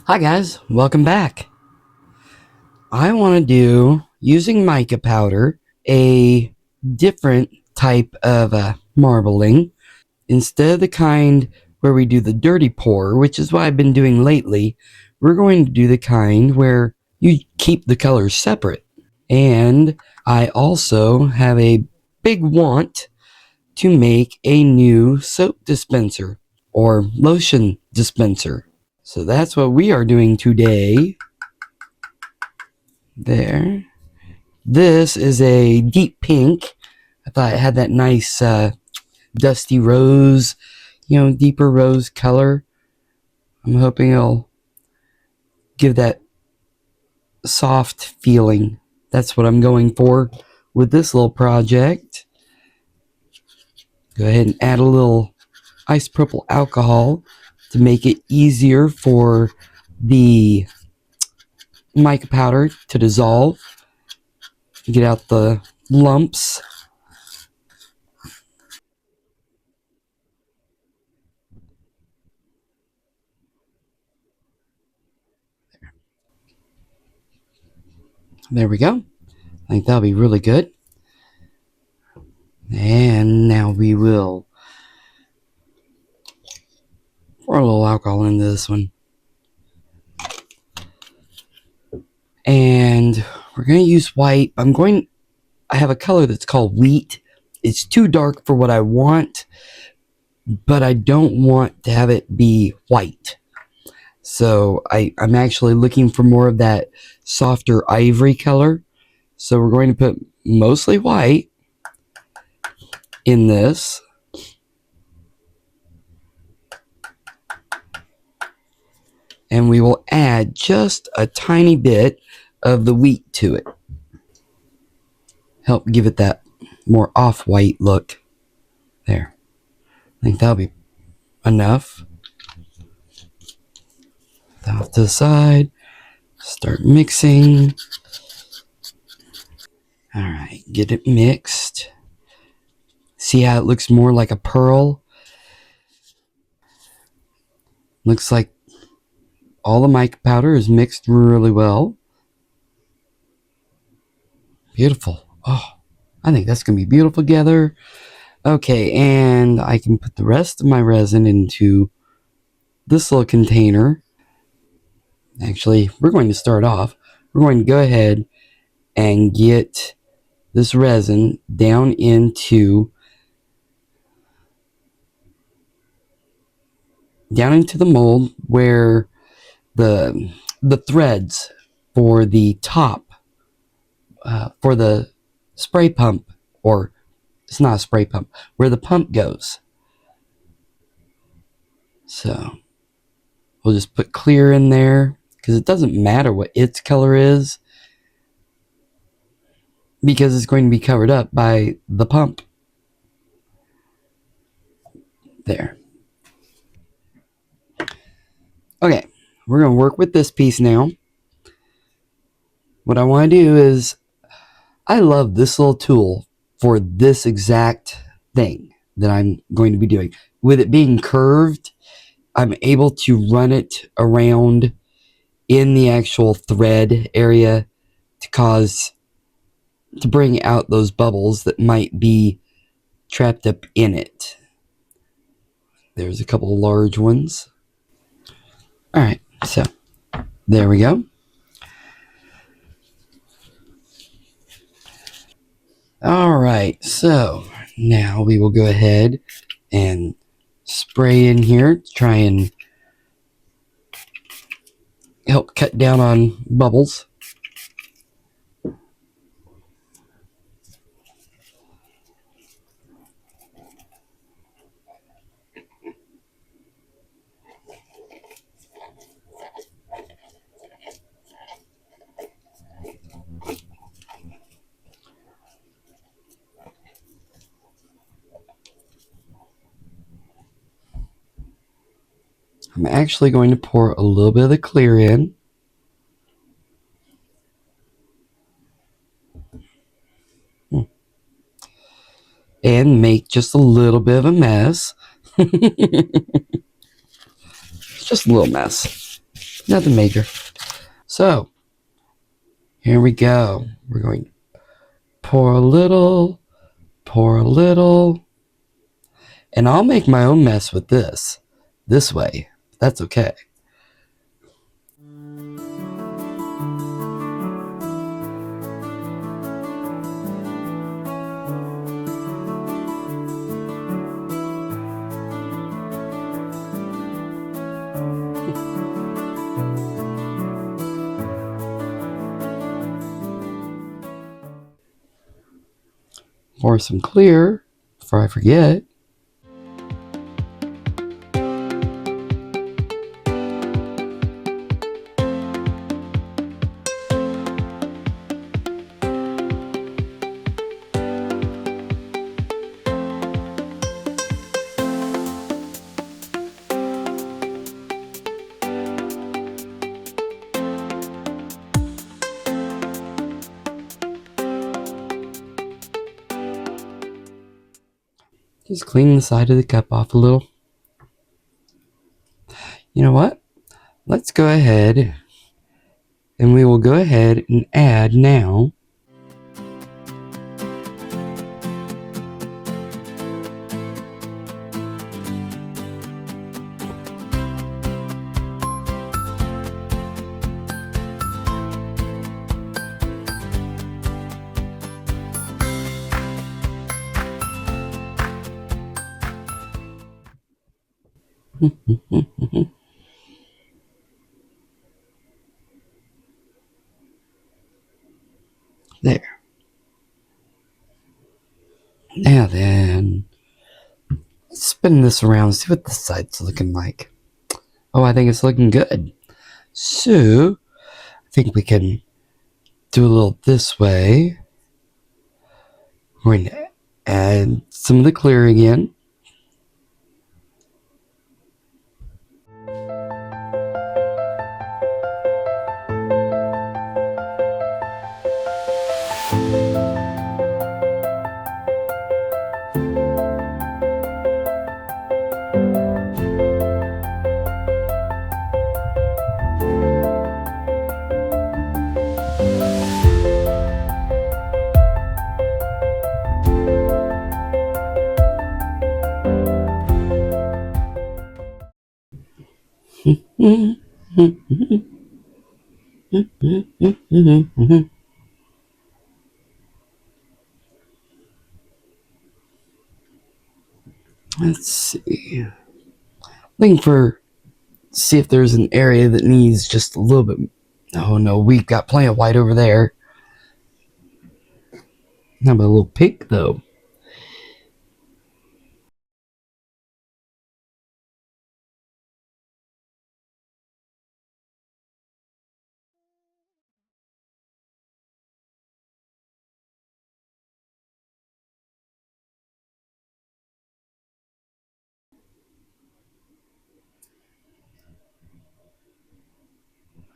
Hi guys, welcome back. I want to do, using mica powder, a different type of marbling. Instead of the kind where we do the dirty pour, which is what I've been doing lately, we're going to do the kind where you keep the colors separate. And I also have a big want to make a new soap dispenser or lotion dispenser. So that's what we are doing today. There. This is a deep pink. I thought it had that nice dusty rose, deeper rose color. I'm hoping it'll give that soft feeling. That's what I'm going for with this little project. Go ahead and add a little isopropyl alcohol to make it easier for the mica powder to dissolve. Get out the lumps. There we go. I think that'll be really good. And now we will pour a little alcohol into this one. And we're going to use white. I have a color that's called wheat. It's too dark for what I want, but I don't want to have it be white. So I'm actually looking for more of that softer ivory color. So we're going to put mostly white in this. And we will add just a tiny bit of the wheat to it. Help give it that more off-white look. There. I think that'll be enough. Off to the side. Start mixing. Alright, get it mixed. See how it looks more like a pearl? Looks like all the mica powder is mixed really well. Beautiful. Oh, I think that's going to be beautiful together. Okay, and I can put the rest of my resin into this little container. Actually, we're going to start off. We're going to go ahead and get this resin down into the mold where the threads for the top for the spray pump, or it's not a spray pump, where the pump goes. So we'll just put clear in there because it doesn't matter what its color is because it's going to be covered up by the pump. There. Okay, we're going to work with this piece now. What I want to do is, I love this little tool for this exact thing that I'm going to be doing. With it being curved, I'm able to run it around in the actual thread area to bring out those bubbles that might be trapped up in it. There's a couple of large ones. Alright, so there we go. Alright, so now we will go ahead and spray in here to try and help cut down on bubbles. I'm actually going to pour a little bit of the clear in. And make just a little bit of a mess. Just a little mess. Nothing major. So, here we go. We're going to pour a little, and I'll make my own mess with this way. That's okay. Pour some clear before I forget. Just clean the side of the cup off a little. You know what? Let's go ahead and we will go ahead and add now there. Now then, let's spin this around, see what the side's looking like. Oh, I think it's looking good. So, I think we can do a little this way. We're going to add some of the clear again. Let's see. See if there's an area that needs just a little bit. Oh no, we've got plenty of white over there. How about a little pink though?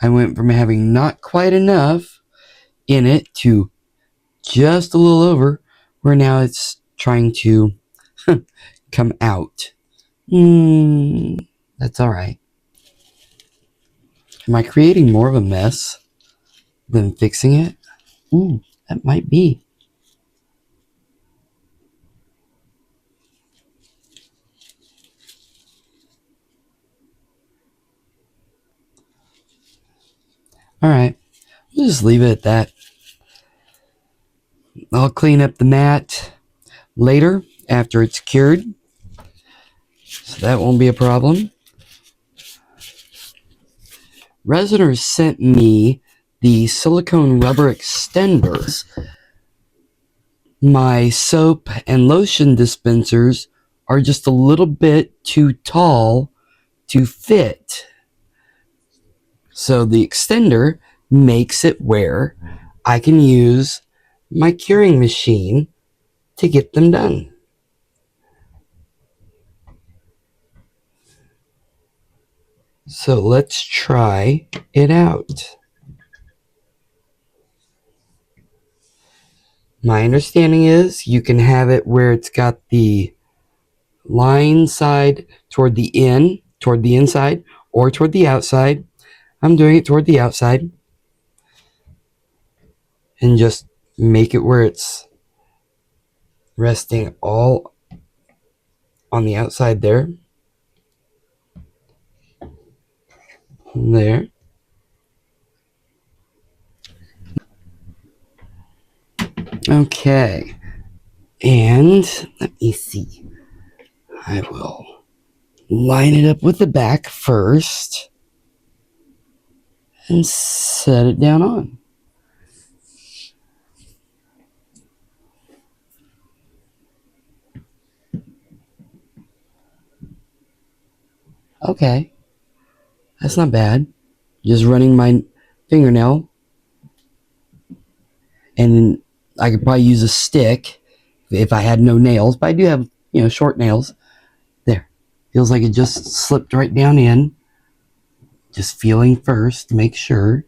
I went from having not quite enough in it to just a little over, where now it's trying to come out. That's alright. Am I creating more of a mess than fixing it? That might be. Alright, we'll just leave it at that. I'll clean up the mat later after it's cured, so that won't be a problem. Resiners sent me the silicone rubber extenders. My soap and lotion dispensers are just a little bit too tall to fit. So the extender makes it where I can use my curing machine to get them done. So let's try it out. My understanding is you can have it where it's got the line side toward the inside or toward the outside. I'm doing it toward the outside and just make it where it's resting all on the outside there. There. Okay. And let me see. I will line it up with the back first and set it down on. Okay. That's not bad. Just running my fingernail, and I could probably use a stick if I had no nails, but I do have, short nails. There. Feels like it just slipped right down in. Just feeling first to make sure.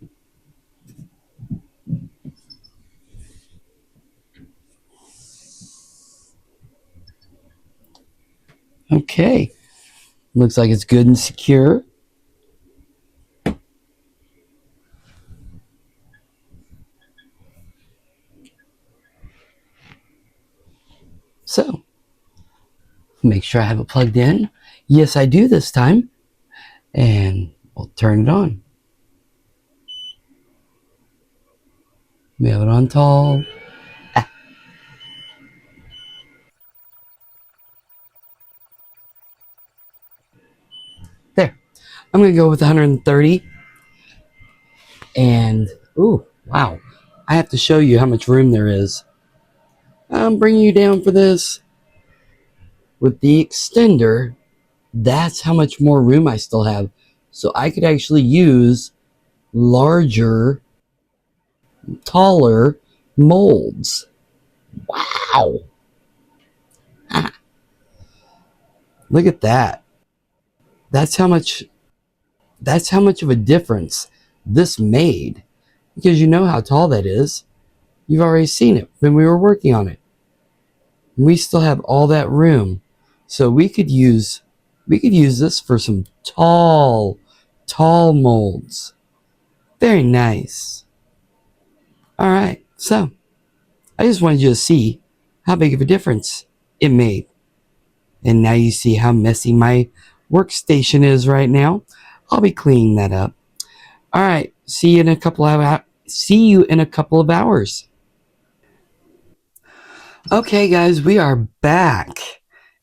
Okay. Looks like it's good and secure. So, make sure I have it plugged in. Yes, I do this time. And we'll turn it on. We have it on tall. There. I'm going to go with 130. And, ooh, wow. I have to show you how much room there is. I'm bringing you down for this. With the extender, that's how much more room I still have. So I could actually use larger, taller molds. Wow. Look at that. That's how much of a difference this made. Because you know how tall that is. You've already seen it when we were working on it. We still have all that room. So we could use this for some tall molds. Very nice. All right. So, I just wanted you to see how big of a difference it made. And now you see how messy my workstation is right now. I'll be cleaning that up. All right. See you in a couple of hours. Okay, guys, we are back.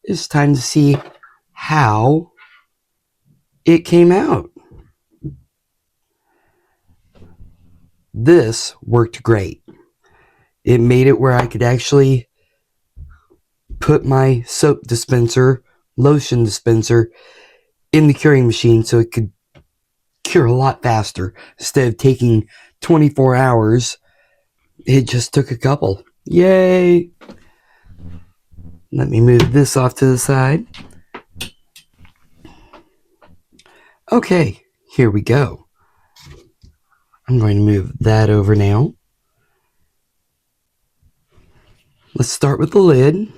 It's time to see how it came out. This worked great. It made it where I could actually put my soap dispenser, lotion dispenser in the curing machine so it could cure a lot faster. Instead of taking 24 hours, it just took a couple. Yay! Let me move this off to the side. Okay, here we go. I'm going to move that over now. Let's start with the lid.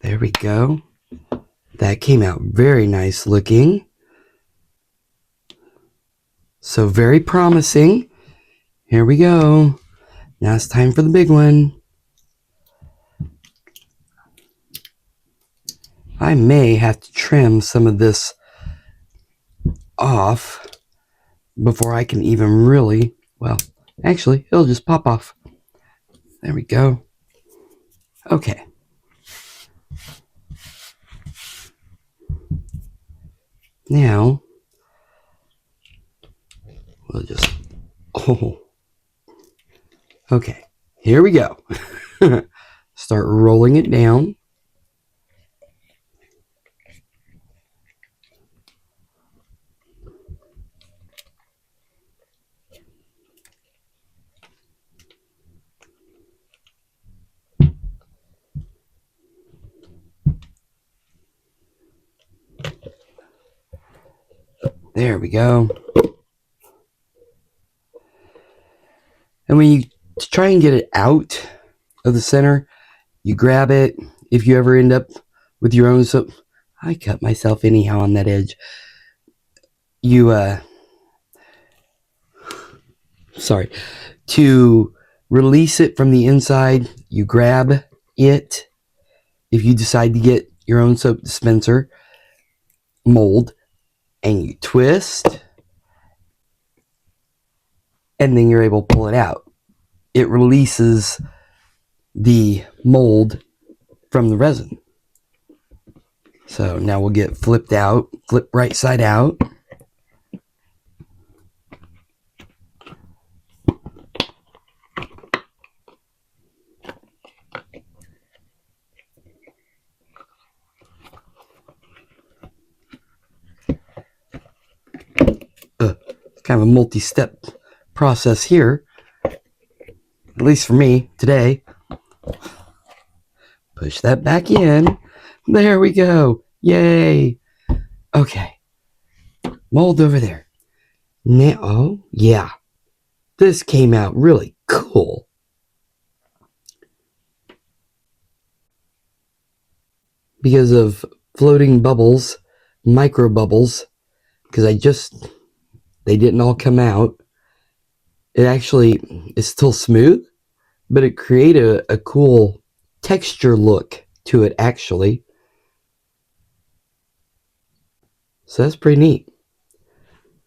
There we go. That came out very nice looking. So very promising. Here we go. Now it's time for the big one. I may have to trim some of this off before I can even really, well, actually, it'll just pop off. There we go. Okay. Now, we'll just, okay. Here we go. Start rolling it down. There we go. And when you try and get it out of the center, you grab it. If you ever end up with your own soap, I cut myself anyhow on that edge. You, sorry. To release it from the inside, you grab it. If you decide to get your own soap dispenser mold, and you twist, and then you're able to pull it out. It releases the mold from the resin. So now we'll get flipped out, flip right side out. Kind of a multi-step process here, at least for me today. Push that back in. There we go. Yay. Okay. Mold over there. Now, oh, yeah. This came out really cool. Because of floating bubbles, micro bubbles, because they didn't all come out. It actually is still smooth, but it created a cool texture look to it actually. So that's pretty neat.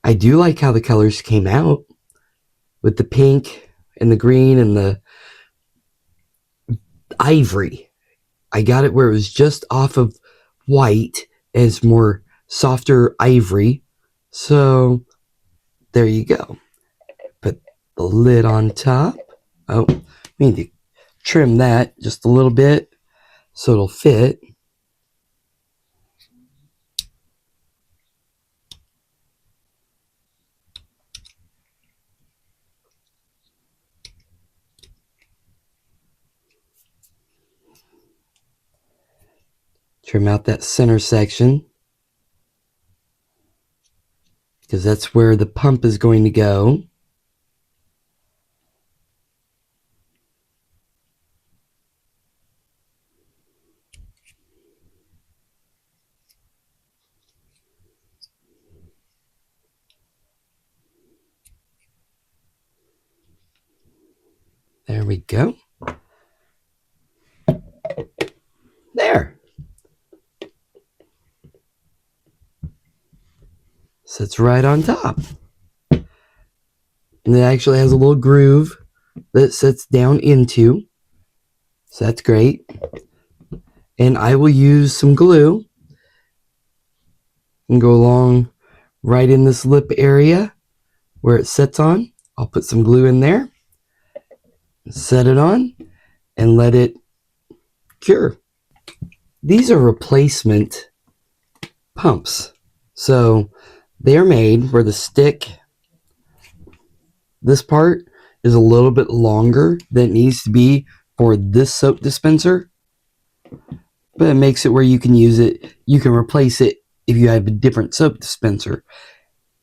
I do like how the colors came out with the pink and the green and the ivory. I got it where it was just off of white and it's more softer ivory. So there you go. Put the lid on top. Oh, we need to trim that just a little bit so it'll fit. Trim out that center section because that's where the pump is going to go. There we go. There. Sits right on top. And it actually has a little groove that it sits down into. So that's great. And I will use some glue and go along right in this lip area where it sits on. I'll put some glue in there, set it on, and let it cure. These are replacement pumps. So they're made where the stick, this part is a little bit longer than it needs to be for this soap dispenser, but it makes it where you can use it. You can replace it if you have a different soap dispenser.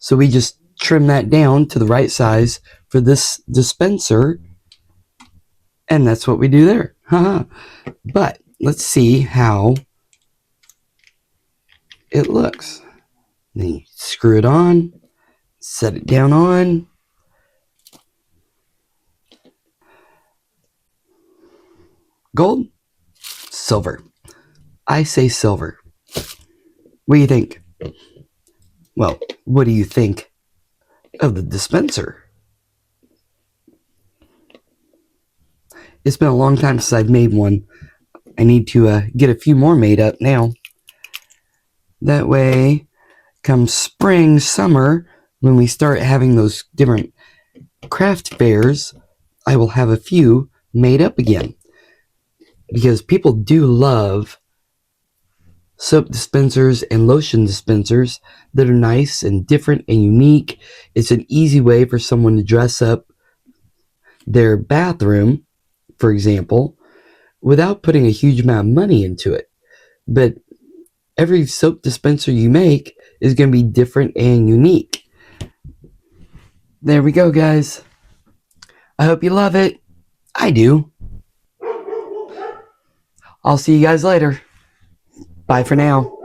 So we just trim that down to the right size for this dispenser, and that's what we do there. But let's see how it looks. Then you screw it on, set it down on. Gold? Silver. I say silver. What do you think? Well, what do you think of the dispenser? It's been a long time since I've made one. I need to get a few more made up now. That way, come spring, summer, when we start having those different craft fairs, I will have a few made up again. Because people do love soap dispensers and lotion dispensers that are nice and different and unique. It's an easy way for someone to dress up their bathroom, for example, without putting a huge amount of money into it. But every soap dispenser you make is going to be different and unique. There we go, guys. I hope you love it. I do. I'll see you guys later. Bye for now.